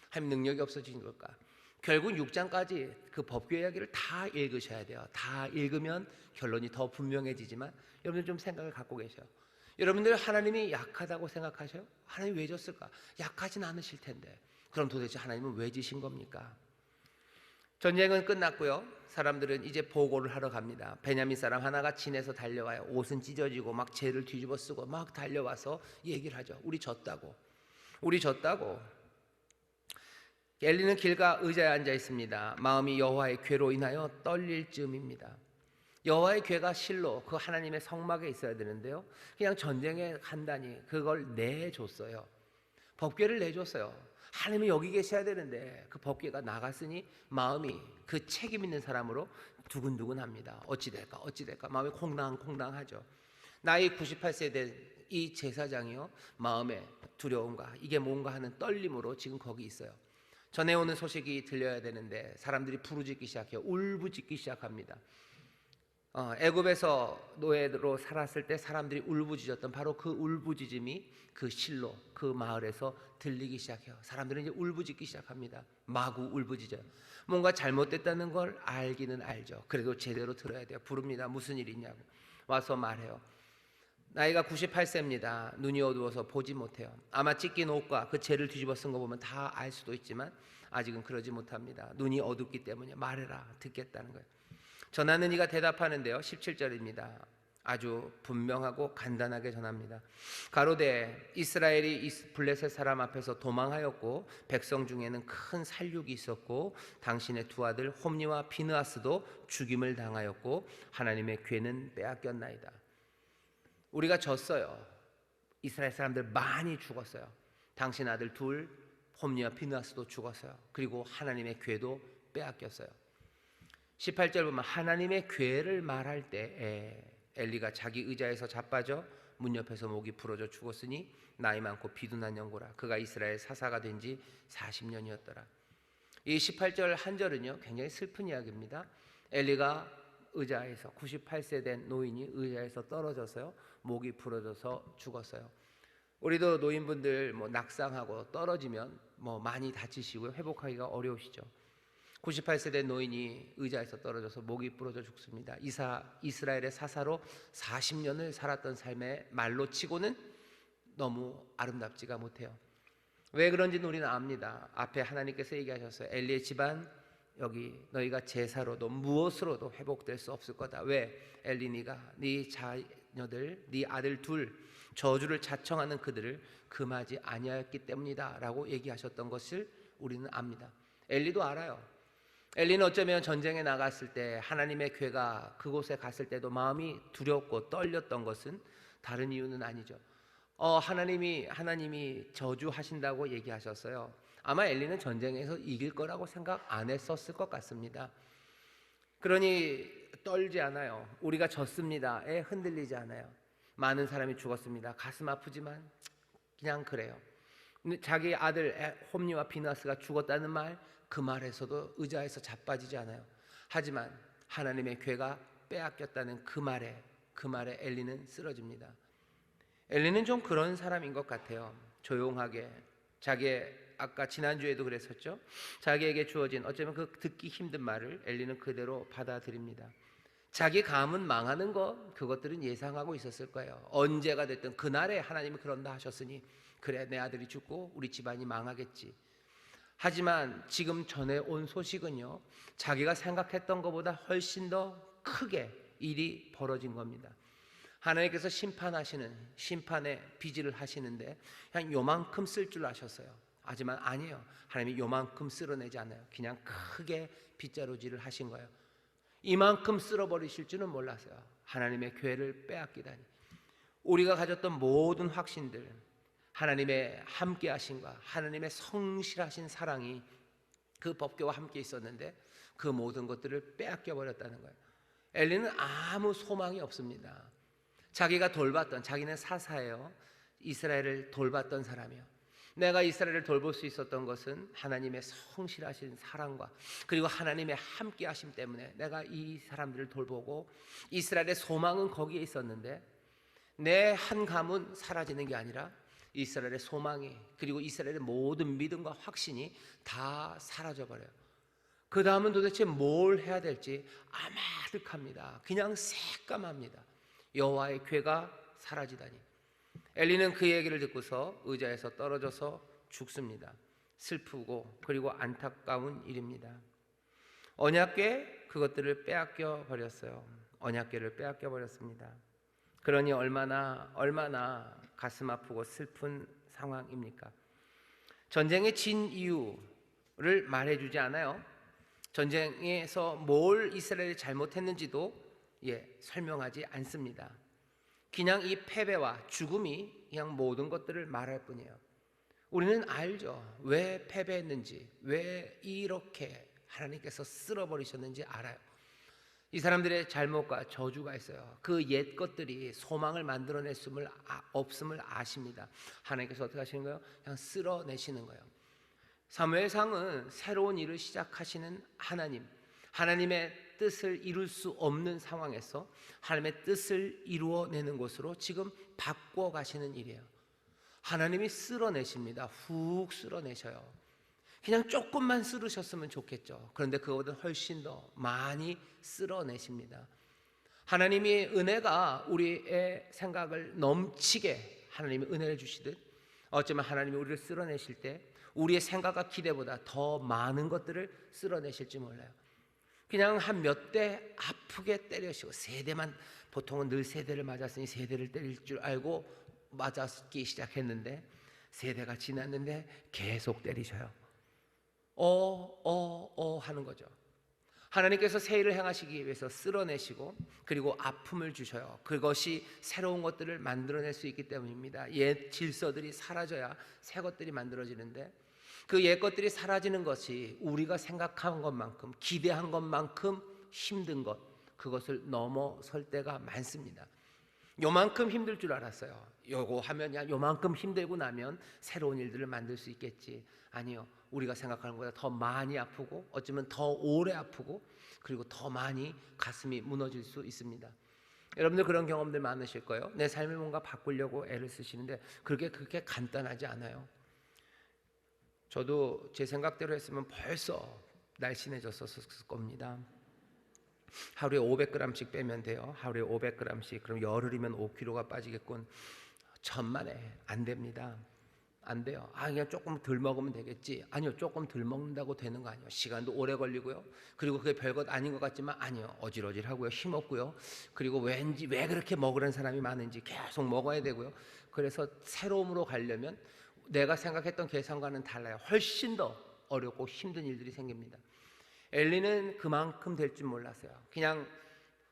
S1: 하나님 능력이 없어진 걸까? 결국 6장까지 그 법궤 이야기를 다 읽으셔야 돼요. 다 읽으면 결론이 더 분명해지지만 여러분들 좀 생각을 갖고 계셔요. 여러분들 하나님이 약하다고 생각하셔요? 하나님 왜 졌을까? 약하진 않으실 텐데 그럼 도대체 하나님은 왜 지신 겁니까? 전쟁은 끝났고요. 사람들은 이제 보고를 하러 갑니다. 베냐민 사람 하나가 진에서 달려와요. 옷은 찢어지고 막 재를 뒤집어 쓰고 막 달려와서 얘기를 하죠. 우리 졌다고. 우리 졌다고. 엘리는 길가 의자에 앉아 있습니다. 마음이 여호와의 궤로 인하여 떨릴 즈음입니다. 여호와의 궤가 실로 그 하나님의 성막에 있어야 되는데요, 그냥 전쟁에 간다니 그걸 내줬어요. 법궤를 내줬어요. 하나님이 여기 계셔야 되는데 그 법궤가 나갔으니 마음이 그 책임 있는 사람으로 두근두근합니다. 어찌 될까 마음이 콩당콩당하죠. 나이 98세 된 이 제사장이요, 마음에 두려움과 이게 뭔가 하는 떨림으로 지금 거기 있어요. 전해오는 소식이 들려야 되는데 사람들이 부르짖기 시작해요. 울부짖기 시작합니다. 애굽에서 노예로 살았을 때 사람들이 울부짖었던 바로 그 울부짖음이 그 실로 그 마을에서 들리기 시작해요. 사람들은 이제 울부짖기 시작합니다. 마구 울부짖어요. 뭔가 잘못됐다는 걸 알기는 알죠. 그래도 제대로 들어야 돼요. 부릅니다. 무슨 일 있냐고 와서 말해요. 나이가 98세입니다. 눈이 어두워서 보지 못해요. 아마 찢긴 옷과 그 재를 뒤집어 쓴 거 보면 다 알 수도 있지만 아직은 그러지 못합니다. 눈이 어둡기 때문에 말해라, 듣겠다는 거예요. 전하는 이가 대답하는데요. 17절입니다. 아주 분명하고 간단하게 전합니다. 가로되 이스라엘이 블레셋 사람 앞에서 도망하였고 백성 중에는 큰 살육이 있었고 당신의 두 아들 홈니와 비느하스도 죽임을 당하였고 하나님의 궤는 빼앗겼나이다. 우리가 졌어요. 이스라엘 사람들 많이 죽었어요. 당신 아들 둘 홈니와 비느하스도 죽었어요. 그리고 하나님의 궤도 빼앗겼어요. 18절 보면 하나님의 궤를 말할 때 엘리가 자기 의자에서 자빠져 문 옆에서 목이 부러져 죽었으니 나이 많고 비둔한 영고라. 그가 이스라엘 사사가 된 지 40년이었더라. 이 18절 한 절은요 굉장히 슬픈 이야기입니다. 엘리가 의자에서 98세 된 노인이 의자에서 떨어져서요 목이 부러져서 죽었어요. 우리도 노인분들 낙상하고 떨어지면 많이 다치시고요 회복하기가 어려우시죠. 98세 된 노인이 의자에서 떨어져서 목이 부러져 죽습니다. 이스라엘의 사사로 40년을 살았던 삶의 말로 치고는 너무 아름답지가 못해요. 왜 그런지는 우리는 압니다. 앞에 하나님께서 얘기하셨어요. 엘리의 집안 여기 너희가 제사로도 무엇으로도 회복될 수 없을 거다. 왜? 엘리 네가 네 자녀들 네 아들 둘 저주를 자청하는 그들을 금하지 아니하였기 때문이다 라고 얘기하셨던 것을 우리는 압니다. 엘리도 알아요. 엘리는 어쩌면 전쟁에 나갔을 때 하나님의 궤가 그곳에 갔을 때도 마음이 두렵고 떨렸던 것은 다른 이유는 아니죠. 하나님이 저주하신다고 얘기하셨어요. 아마 엘리는 전쟁에서 이길 거라고 생각 안 했었을 것 같습니다. 그러니 떨지 않아요. 우리가 졌습니다에 흔들리지 않아요. 많은 사람이 죽었습니다. 가슴 아프지만 그냥 그래요. 자기 아들 홈니와 비느하스가 죽었다는 말, 그 말에서도 의자에서 자빠지지 않아요. 하지만 하나님의 궤가 빼앗겼다는 그 말에 엘리는 쓰러집니다. 엘리는 좀 그런 사람인 것 같아요. 조용하게 아까 지난주에도 그랬었죠. 자기에게 주어진 어쩌면 그 듣기 힘든 말을 엘리는 그대로 받아들입니다. 자기 가문 망하는 그것들은 예상하고 있었을 거예요. 언제가 됐든 그날에 하나님이 그런다 하셨으니 그래 내 아들이 죽고 우리 집안이 망하겠지. 하지만 지금 전해온 소식은요 자기가 생각했던 것보다 훨씬 더 크게 일이 벌어진 겁니다. 하나님께서 심판의 비질을 하시는데 그냥 요만큼 쓸 줄 아셨어요. 하지만 아니에요. 하나님이 요만큼 쓸어내지 않아요. 그냥 크게 빗자루질을 하신 거예요. 이만큼 쓸어버리실 줄은 몰랐어요. 하나님의 궤를 빼앗기다니. 우리가 가졌던 모든 확신들, 하나님의 함께 하심과 하나님의 성실하신 사랑이 그 법궤와 함께 있었는데 그 모든 것들을 빼앗겨 버렸다는 거예요. 엘리는 아무 소망이 없습니다. 자기가 자기는 사사예요. 이스라엘을 돌봤던 사람이에요. 내가 이스라엘을 돌볼 수 있었던 것은 하나님의 성실하신 사랑과 그리고 하나님의 함께 하심 때문에 내가 이 사람들을 돌보고 이스라엘의 소망은 거기에 있었는데 내 한 가문 사라지는 게 아니라 이스라엘의 소망이 그리고 이스라엘의 모든 믿음과 확신이 다 사라져버려요. 그 다음은 도대체 뭘 해야 될지 아마득합니다. 그냥 새까맣니다. 여호와의 궤가 사라지다니. 엘리는 그 얘기를 듣고서 의자에서 떨어져서 죽습니다. 슬프고 그리고 안타까운 일입니다. 언약궤 그것들을 빼앗겨 버렸어요. 언약궤를 빼앗겨 버렸습니다. 그러니 얼마나 가슴 아프고 슬픈 상황입니까? 전쟁에 진 이유를 말해주지 않아요. 전쟁에서 뭘 이스라엘이 잘못했는지도 설명하지 않습니다. 그냥 이 패배와 죽음이 그냥 모든 것들을 말할 뿐이에요. 우리는 알죠. 왜 패배했는지, 왜 이렇게 하나님께서 쓸어버리셨는지 알아요. 이 사람들의 잘못과 저주가 있어요. 그 옛 것들이 소망을 만들어낼 없음을 아십니다. 하나님께서 어떻게 하시는 거예요? 그냥 쓸어내시는 거예요. 사무엘상은 새로운 일을 시작하시는 하나님, 하나님의 뜻을 이룰 수 없는 상황에서 하나님의 뜻을 이루어내는 것으로 지금 바꿔 가시는 일이에요. 하나님이 쓸어내십니다. 훅 쓸어내셔요. 그냥 조금만 쓸으셨으면 좋겠죠. 그런데 그거보다 훨씬 더 많이 쓸어내십니다. 하나님이 은혜가 우리의 생각을 넘치게 하나님이 은혜를 주시듯 어쩌면 하나님이 우리를 쓸어내실 때 우리의 생각과 기대보다 더 많은 것들을 쓸어내실지 몰라요. 그냥 한 몇 대 아프게 때리시고, 세 대만, 보통은 늘 세 대를 맞았으니 세 대를 때릴 줄 알고 맞았기 시작했는데 세 대가 지났는데 계속 때리셔요. 하는 거죠. 하나님께서 새 일을 행하시기 위해서 쓸어내시고 그리고 아픔을 주셔요. 그것이 새로운 것들을 만들어낼 수 있기 때문입니다. 옛 질서들이 사라져야 새 것들이 만들어지는데 그 옛 것들이 사라지는 것이 우리가 생각한 것만큼, 기대한 것만큼 힘든 것, 그것을 넘어설 때가 많습니다. 요만큼 힘들 줄 알았어요. 요거 하면 요만큼 힘들고 나면 새로운 일들을 만들 수 있겠지. 아니요, 우리가 생각하는 것보다 더 많이 아프고 어쩌면 더 오래 아프고 그리고 더 많이 가슴이 무너질 수 있습니다. 여러분들 그런 경험들 많으실 거예요. 내 삶을 뭔가 바꾸려고 애를 쓰시는데 그렇게 간단하지 않아요. 저도 제 생각대로 했으면 벌써 날씬해졌었을 겁니다. 하루에 500g씩 빼면 돼요. 하루에 500g씩. 그럼 열흘이면 5kg가 빠지겠군. 천만에 안 됩니다. 안 돼요. 그냥 조금 덜 먹으면 되겠지. 아니요, 조금 덜 먹는다고 되는 거 아니에요. 시간도 오래 걸리고요. 그리고 그게 별것 아닌 것 같지만 아니요, 어질어질하고요, 힘없고요. 그리고 왠지 왜 그렇게 먹으라는 사람이 많은지 계속 먹어야 되고요. 그래서 새로움으로 가려면 내가 생각했던 계산과는 달라요. 훨씬 더 어렵고 힘든 일들이 생깁니다. 엘리는 그만큼 될 줄 몰랐어요. 그냥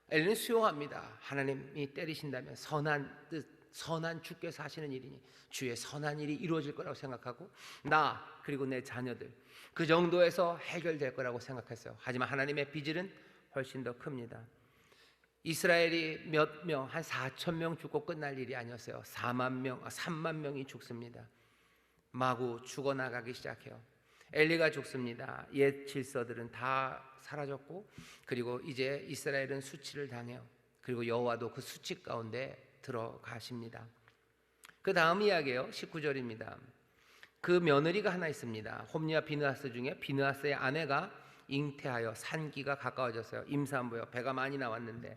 S1: 엘리는 수용합니다. 하나님이 때리신다면 선한 뜻, 선한 주께서 하시는 일이니 주의 선한 일이 이루어질 거라고 생각하고 나 그리고 내 자녀들 그 정도에서 해결될 거라고 생각했어요. 하지만 하나님의 비질은 훨씬 더 큽니다. 이스라엘이 몇 명, 한 4,000명 죽고 끝날 일이 아니었어요. 3만 명이 죽습니다. 마구 죽어나가기 시작해요. 엘리가 죽습니다. 옛 질서들은 다 사라졌고 그리고 이제 이스라엘은 수치를 당해요. 그리고 여호와도 그 수치 가운데 들어가십니다. 그 다음 이야기예요. 19절입니다. 그 며느리가 하나 있습니다. 홈리와 비느하스 중에 비느하스의 아내가 잉태하여 산기가 가까워졌어요. 임산부요. 배가 많이 나왔는데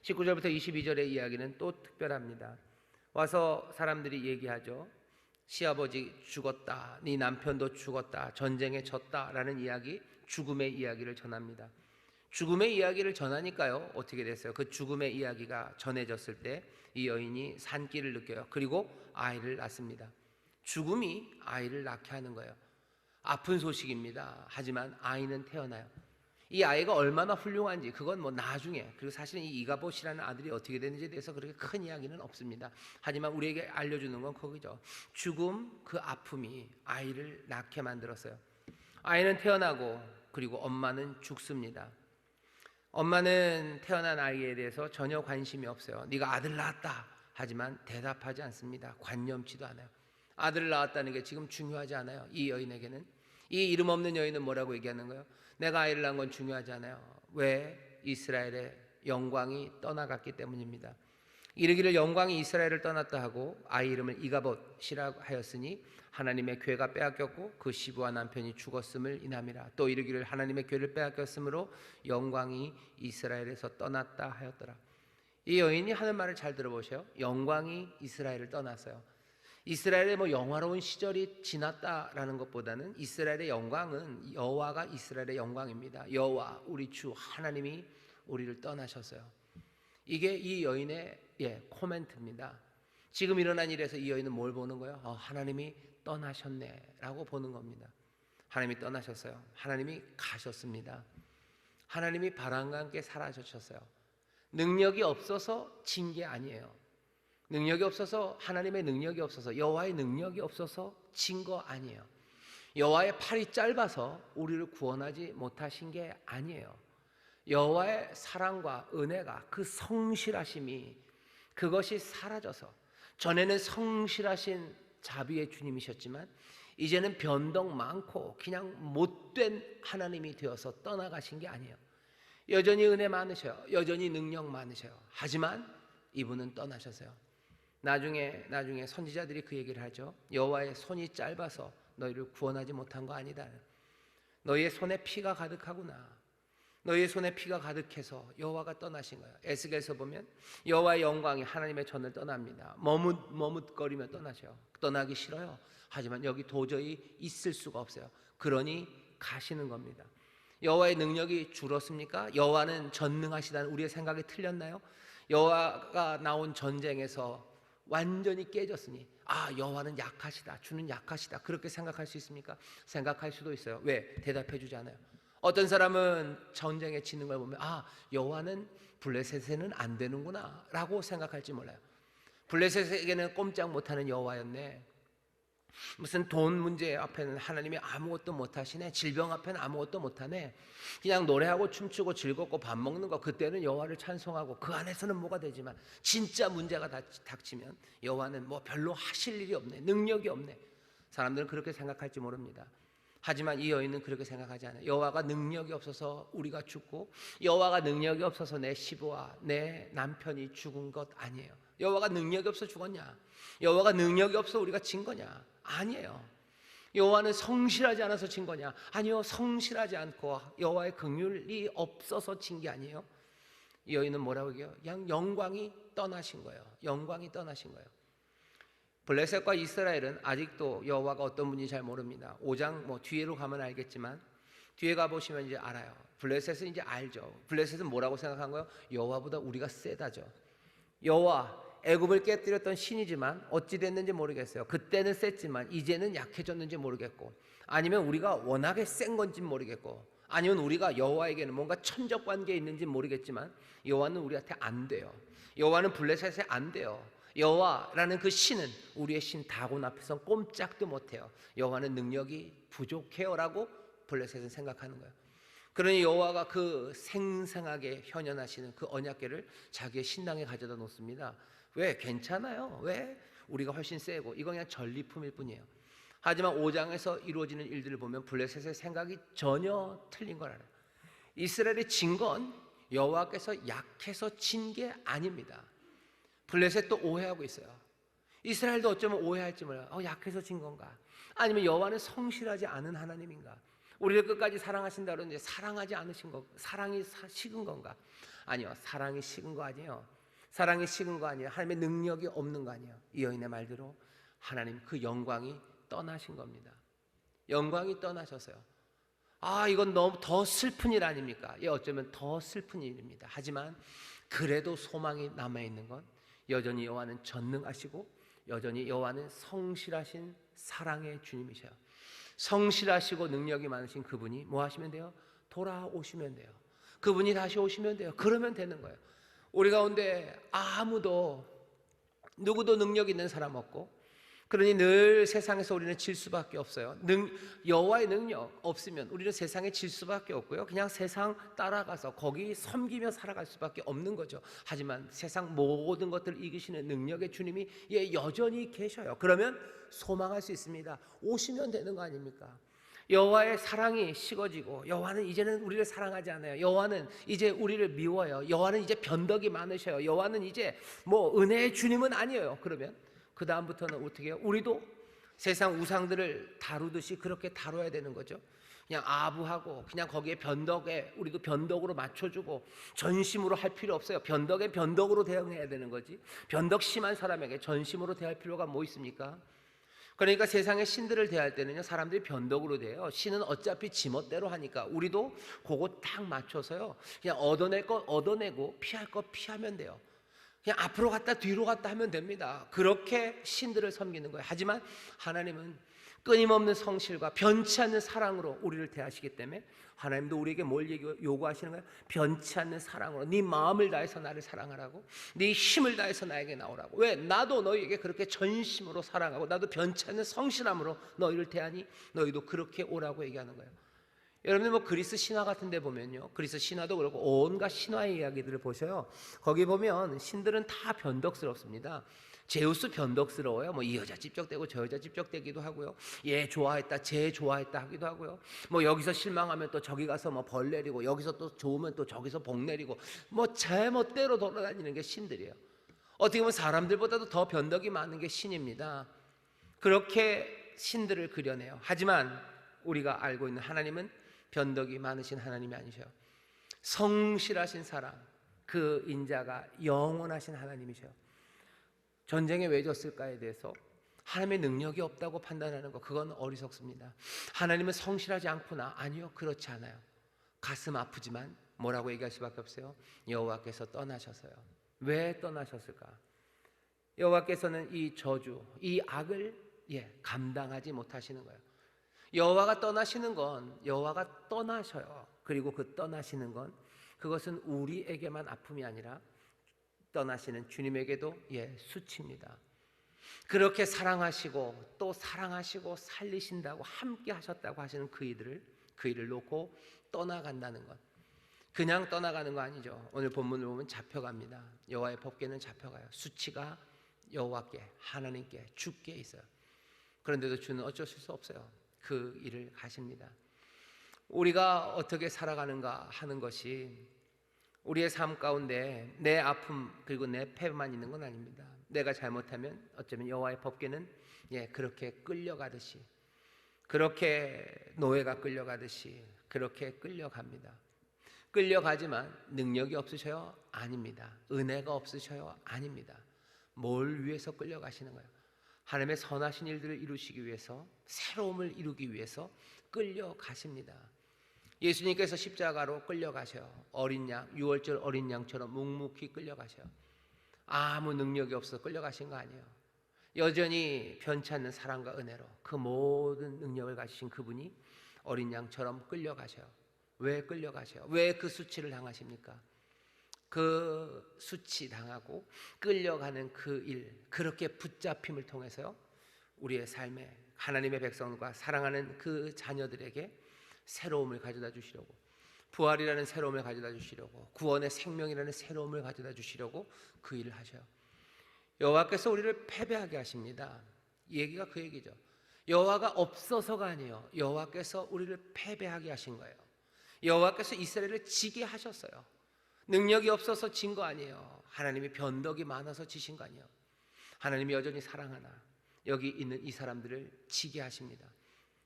S1: 19절부터 22절의 이야기는 또 특별합니다. 와서 사람들이 얘기하죠. 시아버지 죽었다, 네 남편도 죽었다, 전쟁에 졌다라는 이야기, 죽음의 이야기를 전합니다. 죽음의 이야기를 전하니까요, 어떻게 됐어요? 그 죽음의 이야기가 전해졌을 때 이 여인이 산기를 느껴요. 그리고 아이를 낳습니다. 죽음이 아이를 낳게 하는 거예요. 아픈 소식입니다. 하지만 아이는 태어나요. 이 아이가 얼마나 훌륭한지 그건 뭐 나중에, 그리고 사실은 이 이가봇이라는 아들이 어떻게 되는지에 대해서 그렇게 큰 이야기는 없습니다. 하지만 우리에게 알려주는 건 거기죠. 죽음, 그 아픔이 아이를 낳게 만들었어요. 아이는 태어나고 그리고 엄마는 죽습니다. 엄마는 태어난 아이에 대해서 전혀 관심이 없어요. 네가 아들 낳았다 하지만 대답하지 않습니다. 관념치도 않아요. 아들을 낳았다는 게 지금 중요하지 않아요. 이 여인에게는. 이 이름 없는 여인은 뭐라고 얘기하는 거예요? 내가 아이를 낳은 건 중요하지 않아요. 왜? 이스라엘의 영광이 떠나갔기 때문입니다. 이르기를 영광이 이스라엘을 떠났다 하고 아이 이름을 이가봇이라고 하였으니 하나님의 괴가 빼앗겼고 그 시부와 남편이 죽었음을 인함이라. 또 이르기를 하나님의 괴를 빼앗겼으므로 영광이 이스라엘에서 떠났다 하였더라. 이 여인이 하는 말을 잘 들어보세요. 영광이 이스라엘을 떠났어요. 이스라엘의 영화로운 시절이 지났다라는 것보다는 이스라엘의 영광은 여호와가 이스라엘의 영광입니다. 여호와 우리 주 하나님이 우리를 떠나셨어요. 이게 이 여인의 코멘트입니다. 지금 일어난 일에서 이 여인은 뭘 보는 거예요? 하나님이 떠나셨네 라고 보는 겁니다. 하나님이 떠나셨어요. 하나님이 가셨습니다. 하나님이 바람과 함께 사라지셨어요. 능력이 없어서 진 게 아니에요. 능력이 없어서, 하나님의 능력이 없어서, 여호와의 능력이 없어서 진 거 아니에요. 여호와의 팔이 짧아서 우리를 구원하지 못하신 게 아니에요. 여호와의 사랑과 은혜가, 그 성실하심이, 그것이 사라져서, 전에는 성실하신 자비의 주님이셨지만 이제는 변덕 많고 그냥 못된 하나님이 되어서 떠나가신 게 아니에요. 여전히 은혜 많으셔요. 여전히 능력 많으셔요. 하지만 이분은 떠나셨어요. 나중에 선지자들이 그 얘기를 하죠. 여호와의 손이 짧아서 너희를 구원하지 못한 거 아니다. 너희의 손에 피가 가득하구나. 너희의 손에 피가 가득해서 여호와가 떠나신 거예요. 에스겔에서 보면 여호와의 영광이 하나님의 전을 떠납니다. 머뭇거리며 떠나셔요. 떠나기 싫어요. 하지만 여기 도저히 있을 수가 없어요. 그러니 가시는 겁니다. 여호와의 능력이 줄었습니까? 여호와는 전능하시다는 우리의 생각이 틀렸나요? 여호와가 나온 전쟁에서 완전히 깨졌으니 여호와는 약하시다, 주는 약하시다, 그렇게 생각할 수 있습니까? 생각할 수도 있어요. 왜? 대답해 주지 않아요. 어떤 사람은 전쟁에 지는 걸 보면 여호와는 블레셋에는 안 되는구나 라고 생각할지 몰라요. 블레셋에게는 꼼짝 못하는 여호와였네. 무슨 돈 문제 앞에는 하나님이 아무것도 못하시네. 질병 앞에는 아무것도 못하네. 그냥 노래하고 춤추고 즐겁고 밥 먹는 거, 그때는 여호와를 찬송하고 그 안에서는 뭐가 되지만 진짜 문제가 닥치면 여호와는 뭐 별로 하실 일이 없네, 능력이 없네. 사람들은 그렇게 생각할지 모릅니다. 하지만 이 여인은 그렇게 생각하지 않아요. 여호와가 능력이 없어서 우리가 죽고, 여호와가 능력이 없어서 내 시부와 내 남편이 죽은 것 아니에요. 여호와가 능력이 없어 죽었냐? 여호와가 능력이 없어 우리가 진 거냐? 아니에요. 여호와는 성실하지 않아서 진 거냐? 아니요, 성실하지 않고 여호와의 긍휼이 없어서 진 게 아니에요. 이 여인은 뭐라고 해요? 그냥 영광이 떠나신 거예요. 영광이 떠나신 거예요. 블레셋과 이스라엘은 아직도 여호와가 어떤 분인지 잘 모릅니다. 5장 뒤로 가면 알겠지만, 뒤에 가보시면 이제 알아요. 블레셋은 이제 알죠. 블레셋은 뭐라고 생각한 거예요? 여호와보다 우리가 세다죠. 여호와, 애굽을 깨뜨렸던 신이지만 어찌 됐는지 모르겠어요. 그때는 셌지만 이제는 약해졌는지 모르겠고, 아니면 우리가 워낙에 센 건지 모르겠고, 아니면 우리가 여호와에게는 뭔가 천적 관계에 있는지 모르겠지만 여호와는 우리한테 안 돼요. 여호와는 블레셋에 안 돼요. 여호와라는 그 신은 우리의 신 다곤 앞에서 꼼짝도 못해요. 여호와는 능력이 부족해요라고 블레셋은 생각하는 거예요. 그러니 여호와가 그 생생하게 현현하시는 그 언약궤를 자기의 신당에 가져다 놓습니다. 왜? 괜찮아요. 왜? 우리가 훨씬 세고 이건 그냥 전리품일 뿐이에요. 하지만 5장에서 이루어지는 일들을 보면 블레셋의 생각이 전혀 틀린 걸 알아요. 이스라엘이 진 건 여호와께서 약해서 진 게 아닙니다. 블레셋도 오해하고 있어요. 이스라엘도 어쩌면 오해할지 몰라요. 약해서 진 건가? 아니면 여호와는 성실하지 않은 하나님인가? 우리를 끝까지 사랑하신다 그러는데 사랑하지 않으신 거, 사랑이 식은 건가? 아니요, 사랑이 식은 거 아니에요. 사랑이 식은 거 아니에요. 하나님의 능력이 없는 거 아니에요. 이 여인의 말대로 하나님 그 영광이 떠나신 겁니다. 영광이 떠나셔서요. 이건 너무 더 슬픈 일 아닙니까? 어쩌면 더 슬픈 일입니다. 하지만 그래도 소망이 남아있는 건 여전히 여호와는 전능하시고 여전히 여호와는 성실하신 사랑의 주님이셔요. 성실하시고 능력이 많으신 그분이 뭐 하시면 돼요? 돌아오시면 돼요. 그분이 다시 오시면 돼요. 그러면 되는 거예요. 우리 가운데 누구도 능력 있는 사람 없고, 그러니 늘 세상에서 우리는 질 수밖에 없어요. 여호와의 능력 없으면 우리는 세상에 질 수밖에 없고요. 그냥 세상 따라가서 거기 섬기며 살아갈 수밖에 없는 거죠. 하지만 세상 모든 것들을 이기시는 능력의 주님이 여전히 계셔요. 그러면 소망할 수 있습니다. 오시면 되는 거 아닙니까? 여호와의 사랑이 식어지고 여호와는 이제는 우리를 사랑하지 않아요. 여호와는 이제 우리를 미워요. 여호와는 이제 변덕이 많으셔요. 여호와는 이제 은혜의 주님은 아니에요. 그러면 그 다음부터는 어떻게 해요? 우리도 세상 우상들을 다루듯이 그렇게 다뤄야 되는 거죠. 그냥 아부하고 그냥 거기에 변덕에 우리도 변덕으로 맞춰주고 전심으로 할 필요 없어요. 변덕에 변덕으로 대응해야 되는 거지. 변덕 심한 사람에게 전심으로 대할 필요가 뭐 있습니까? 그러니까 세상의 신들을 대할 때는요, 사람들이 변덕으로 대해요. 신은 어차피 지멋대로 하니까 우리도 그거 딱 맞춰서요, 그냥 얻어낼 거 얻어내고 피할 거 피하면 돼요. 그냥 앞으로 갔다 뒤로 갔다 하면 됩니다. 그렇게 신들을 섬기는 거예요. 하지만 하나님은 끊임없는 성실과 변치 않는 사랑으로 우리를 대하시기 때문에 하나님도 우리에게 뭘 요구하시는 거예요? 변치 않는 사랑으로 네 마음을 다해서 나를 사랑하라고, 네 힘을 다해서 나에게 나오라고. 왜? 나도 너희에게 그렇게 전심으로 사랑하고 나도 변치 않는 성실함으로 너희를 대하니 너희도 그렇게 오라고 얘기하는 거예요. 여러분들 그리스 신화 같은 데 보면요, 그리스 신화도 그렇고 온갖 신화의 이야기들을 보셔요. 거기 보면 신들은 다 변덕스럽습니다. 제우스 변덕스러워요. 뭐 이 여자 찝적대고 저 여자 찝적대기도 하고요. 얘 좋아했다, 쟤 좋아했다 하기도 하고요. 뭐 여기서 실망하면 또 저기 가서 뭐 벌 내리고, 여기서 또 좋으면 또 저기서 복 내리고, 뭐 제멋대로 돌아다니는 게 신들이에요. 어떻게 보면 사람들보다도 더 변덕이 많은 게 신입니다. 그렇게 신들을 그려내요. 하지만 우리가 알고 있는 하나님은 변덕이 많으신 하나님이 아니셔요. 성실하신 사랑, 그 인자가 영원하신 하나님이셔요. 전쟁에 왜 졌을까에 대해서 하나님의 능력이 없다고 판단하는 것, 그건 어리석습니다. 하나님은 성실하지 않구나. 아니요, 그렇지 않아요. 가슴 아프지만 뭐라고 얘기할 수밖에 없어요? 여호와께서 떠나셔서요. 왜 떠나셨을까? 여호와께서는 이 저주, 이 악을 감당하지 못하시는 거예요. 여호와가 떠나시는 건 여호와가 떠나셔요. 그리고 그 떠나시는 건 그것은 우리에게만 아픔이 아니라 떠나시는 주님에게도 수치입니다. 그렇게 사랑하시고 또 사랑하시고 살리신다고 함께 하셨다고 하시는 그 일을 놓고 떠나간다는 것, 그냥 떠나가는 거 아니죠. 오늘 본문을 보면 잡혀갑니다. 여호와의 법궤는 잡혀가요. 수치가 여호와께, 하나님께, 주께 있어요. 그런데도 주는 어쩔 수 없어요. 그 일을 가십니다. 우리가 어떻게 살아가는가 하는 것이 우리의 삶 가운데 내 아픔 그리고 내 패만 있는 건 아닙니다. 내가 잘못하면 어쩌면 여호와의 법궤는 그렇게 끌려가듯이, 그렇게 노예가 끌려가듯이 그렇게 끌려갑니다. 끌려가지만 능력이 없으셔요? 아닙니다. 은혜가 없으셔요? 아닙니다. 뭘 위해서 끌려가시는 거예요? 하나님의 선하신 일들을 이루시기 위해서, 새로움을 이루기 위해서 끌려가십니다. 예수님께서 십자가로 끌려가셔요. 어린 양, 유월절 어린 양처럼 묵묵히 끌려가셔요. 아무 능력이 없어서 끌려가신 거 아니에요. 여전히 변치 않는 사랑과 은혜로 그 모든 능력을 가지신 그분이 어린 양처럼 끌려가셔요. 왜 끌려가셔요? 왜 그 수치를 당하십니까? 그 수치 당하고 끌려가는 그 일, 그렇게 붙잡힘을 통해서요, 우리의 삶에 하나님의 백성과 사랑하는 그 자녀들에게 새로움을 가져다 주시려고, 부활이라는 새로움을 가져다 주시려고, 구원의 생명이라는 새로움을 가져다 주시려고 그 일을 하셔요. 여호와께서 우리를 패배하게 하십니다. 이 얘기가 그 얘기죠. 여호와가 없어서가 아니에요. 여호와께서 우리를 패배하게 하신 거예요. 여호와께서 이스라엘을 지게 하셨어요. 능력이 없어서 진 거 아니에요. 하나님이 변덕이 많아서 지신 거 아니에요. 하나님이 여전히 사랑하나 여기 있는 이 사람들을 지게 하십니다.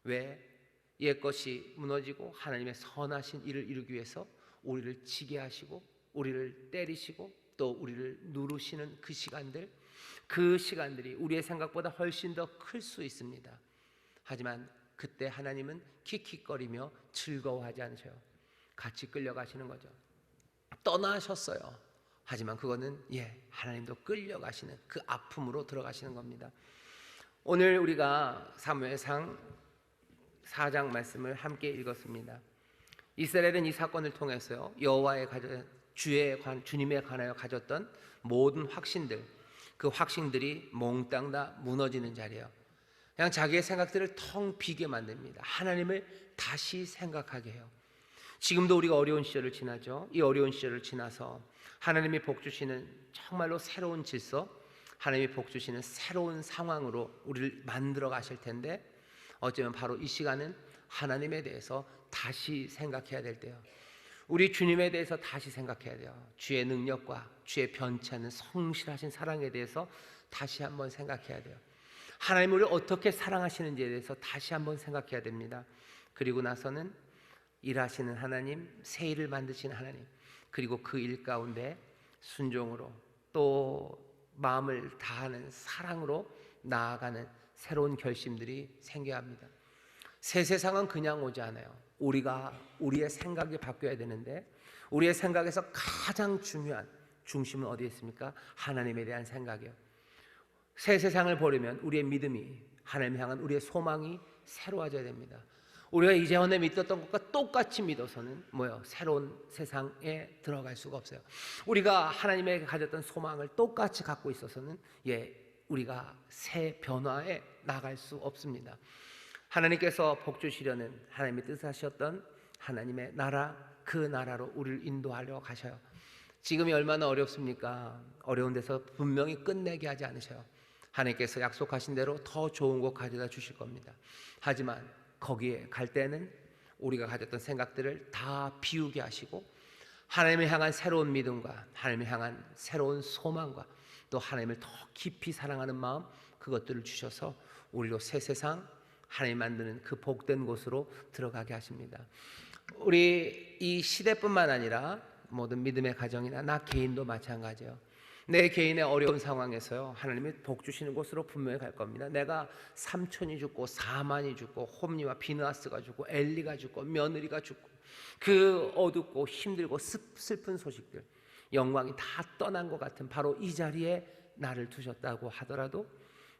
S1: 왜? 옛것이 무너지고 하나님의 선하신 일을 이루기 위해서 우리를 지게 하시고 우리를 때리시고 또 우리를 누르시는 그 시간들이 우리의 생각보다 훨씬 더 클 수 있습니다. 하지만 그때 하나님은 킥킥거리며 즐거워하지 않으셔요. 같이 끌려가시는 거죠. 떠나셨어요. 하지만 그거는 하나님도 끌려가시는 그 아픔으로 들어가시는 겁니다. 오늘 우리가 사무엘상 4장 말씀을 함께 읽었습니다. 이스라엘은 이 사건을 통해서요, 여호와의 주님에 관하여 가졌던 모든 확신들, 그 확신들이 몽땅 다 무너지는 자리예요. 그냥 자기의 생각들을 텅 비게 만듭니다. 하나님을 다시 생각하게 해요. 지금도 우리가 어려운 시절을 지나죠. 이 어려운 시절을 지나서 하나님이 복 주시는 정말로 새로운 질서, 하나님이 복 주시는 새로운 상황으로 우리를 만들어 가실 텐데, 어쩌면 바로 이 시간은 하나님에 대해서 다시 생각해야 될 때요. 우리 주님에 대해서 다시 생각해야 돼요. 주의 능력과 주의 변치 않는 성실하신 사랑에 대해서 다시 한번 생각해야 돼요. 하나님을 어떻게 사랑하시는지에 대해서 다시 한번 생각해야 됩니다. 그리고 나서는 일하시는 하나님, 새 일을 만드시는 하나님, 그리고 그 일 가운데 순종으로 또 마음을 다하는 사랑으로 나아가는 새로운 결심들이 생겨야 합니다. 새 세상은 그냥 오지 않아요. 우리의 생각이 바뀌어야 되는데, 우리의 생각에서 가장 중요한 중심은 어디에 있습니까? 하나님에 대한 생각이에요. 새 세상을 보려면 우리의 믿음이, 하나님 향한 우리의 소망이 새로워져야 됩니다. 우리가 이전에 믿었던 것과 똑같이 믿어서는 새로운 세상에 들어갈 수가 없어요. 우리가 하나님에게 가졌던 소망을 똑같이 갖고 있어서는 우리가 새 변화에 나갈 수 없습니다. 하나님께서 복 주시려는 하나님의 뜻하셨던 하나님의 나라, 그 나라로 우리를 인도하려 가셔요. 지금이 얼마나 어렵습니까? 어려운 데서 분명히 끝내게 하지 않으셔요. 하나님께서 약속하신 대로 더 좋은 곳 가져다 주실 겁니다. 하지만 거기에 갈 때는 우리가 가졌던 생각들을 다 비우게 하시고 하나님을 향한 새로운 믿음과 하나님을 향한 새로운 소망과 또 하나님을 더 깊이 사랑하는 마음, 그것들을 주셔서 우리로 새 세상 하나님 만드는 그 복된 곳으로 들어가게 하십니다. 우리 이 시대뿐만 아니라 모든 믿음의 가정이나 나 개인도 마찬가지예요. 내 개인의 어려운 상황에서요, 하나님이 복 주시는 곳으로 분명히 갈 겁니다. 내가 삼촌이 죽고 사만이 죽고 홈리와 비느하스가 죽고 엘리가 죽고 며느리가 죽고 그 어둡고 힘들고 슬픈 소식들, 영광이 다 떠난 것 같은 바로 이 자리에 나를 두셨다고 하더라도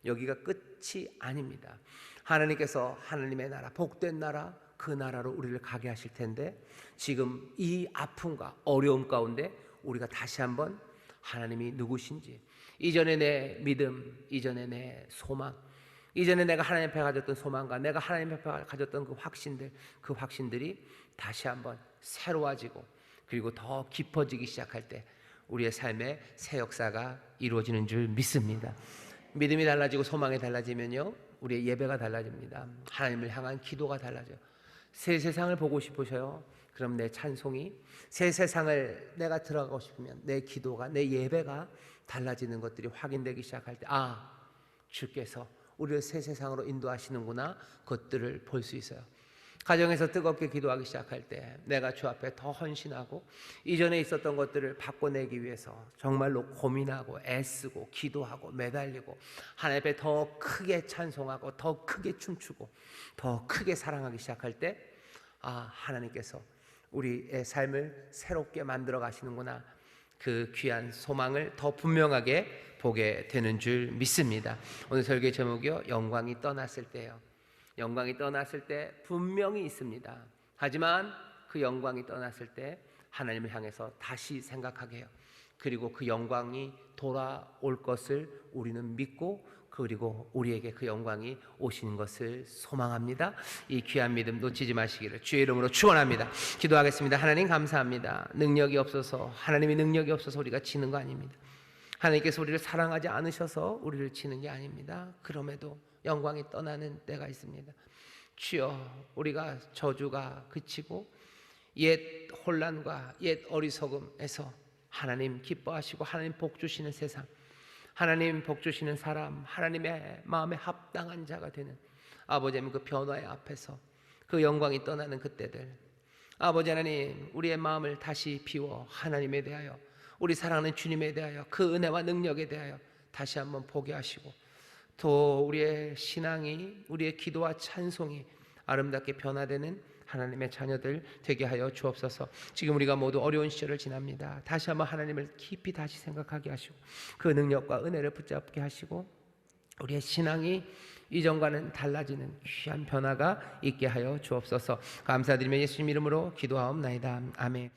S1: 여기가 끝이 아닙니다. 하나님께서 하나님의 나라, 복된 나라, 그 나라로 우리를 가게 하실 텐데 지금 이 아픔과 어려움 가운데 우리가 다시 한번 하나님이 누구신지, 이전에 내 믿음, 이전에 내 소망, 이전에 내가 하나님 앞에 가졌던 소망과 내가 하나님 앞에 가졌던 그 확신들이 다시 한번 새로워지고 그리고 더 깊어지기 시작할 때 우리의 삶에 새 역사가 이루어지는 줄 믿습니다. 믿음이 달라지고 소망이 달라지면요, 우리의 예배가 달라집니다. 하나님을 향한 기도가 달라져요. 새 세상을 보고 싶으셔요? 그럼 내 찬송이, 새 세상을 내가 들어가고 싶으면 내 기도가, 내 예배가 달라지는 것들이 확인되기 시작할 때, 아, 주께서 우리를 새 세상으로 인도하시는구나, 그것들을 볼 수 있어요. 가정에서 뜨겁게 기도하기 시작할 때 내가 주 앞에 더 헌신하고 이전에 있었던 것들을 바꿔내기 위해서 정말로 고민하고 애쓰고 기도하고 매달리고 하나님 앞에 더 크게 찬송하고 더 크게 춤추고 더 크게 사랑하기 시작할 때, 아, 하나님께서 우리의 삶을 새롭게 만들어 가시는구나, 그 귀한 소망을 더 분명하게 보게 되는 줄 믿습니다. 오늘 설교 제목이요, 영광이 떠났을 때요. 영광이 떠났을 때 분명히 있습니다. 하지만 그 영광이 떠났을 때 하나님을 향해서 다시 생각하게 해요. 그리고 그 영광이 돌아올 것을 우리는 믿고 그리고 우리에게 그 영광이 오시는 것을 소망합니다. 이 귀한 믿음 놓치지 마시기를 주의 이름으로 축원합니다. 기도하겠습니다. 하나님 감사합니다. 능력이 없어서, 하나님의 능력이 없어서 우리가 치는 거 아닙니다. 하나님께서 우리를 사랑하지 않으셔서 우리를 치는 게 아닙니다. 그럼에도 영광이 떠나는 때가 있습니다. 주여, 우리가 저주가 그치고 옛 혼란과 옛 어리석음에서 하나님 기뻐하시고 하나님 복 주시는 세상, 하나님 복 주시는 사람, 하나님의 마음에 합당한 자가 되는 아버지 하나님, 그 변화의 앞에서 그 영광이 떠나는 그때들, 아버지 하나님, 우리의 마음을 다시 비워 하나님에 대하여, 우리 사랑하는 주님에 대하여, 그 은혜와 능력에 대하여 다시 한번 보게 하시고, 또 우리의 신앙이, 우리의 기도와 찬송이 아름답게 변화되는 하나님의 자녀들 되게 하여 주옵소서. 지금 우리가 모두 어려운 시절을 지납니다. 다시 한번 하나님을 깊이 다시 생각하게 하시고 그 능력과 은혜를 붙잡게 하시고 우리의 신앙이 이전과는 달라지는 귀한 변화가 있게 하여 주옵소서. 감사드리며 예수님 이름으로 기도하옵나이다. 아멘.